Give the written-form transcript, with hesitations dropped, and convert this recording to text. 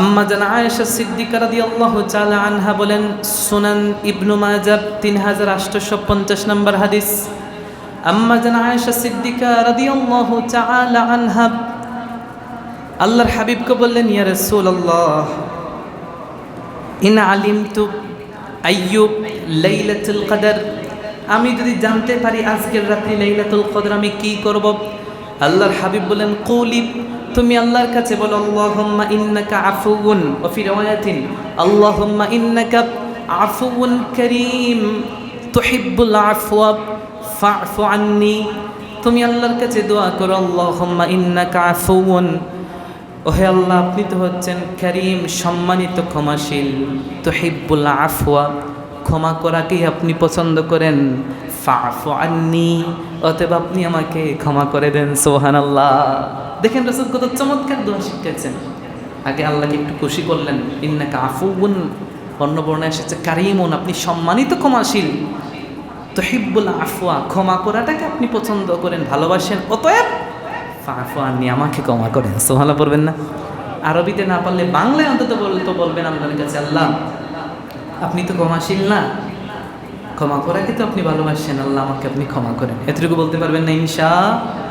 আম্মা জান আয়েশা সিদ্দিকা রাদিয়াল্লাহু তাআলা আনহা বলেন, সুনান ইবনু মাজাহ 3850 নম্বর হাদিস। আম্মা জান আয়েশা সিদ্দিকা রাদিয়াল্লাহু তাআলা আনহা আল্লাহর হাবিবকে বললেন, ইয়া রাসূলুল্লাহ, ইন আলিমতু আইয়ুব লাইলাতুল কদর, আমি যদি জানতে পারি আজকের রাত্রি লাইলাতুল কদর আমি কি করব? আল্লাহর হাবিব বলেন, কুলি, তুমি আল্লাহর কাছে বলো, আল্লাহুম্মা ইন্নাকা আফুউন, ওয়া ফি riwayatin আল্লাহুম্মা ইন্নাকা আফুউন কারীম তুহিব্বুল আফওয়া ফা'ফু আন্নী। তুমি আল্লাহর কাছে দোয়া করো, আল্লাহুম্মা ইন্নাকা আফুউন, ওহে আল্লাহ, আপনি তো হচ্ছেন করিম, সম্মানিত, ক্ষমাশীল, তুহিব্বুল আফওয়া, ক্ষমা করাকেই আপনি পছন্দ করেন, ফা'ফু আন্নী, অতএব আপনি আমাকে ক্ষমা করে দেন। সুবহানাল্লাহ। দেখেন রাসূল কত চমৎকার দোয়া শিখিয়েছেন। আগে আল্লাহকে একটু খুশি করলেন, ইন্নাকা আফুউন, অন্য বর্ণায় এসেছে কারীমুন, আপনি সম্মানিত, ক্ষমাশীল, তুহিব্বুল আফওয়া, ক্ষমা করাটাকে আপনি পছন্দ করেন, ভালোবাসেন, অতএব ফা'ফু আন্নী, আমাকে ক্ষমা করেন। সুবহানাল্লাহ পড়বেন না? আরবিতে না পারলে বাংলায় অন্তত বলবেন আল্লাহর কাছে, আল্লাহ আপনি তো ক্ষমাশীল না, ক্ষমা করাকে তো আপনি ভালোবাসেন, আল্লাহ আমাকে আপনি ক্ষমা করেন। এতটুকু বলতে পারবেন না ইনশাআল্লাহ?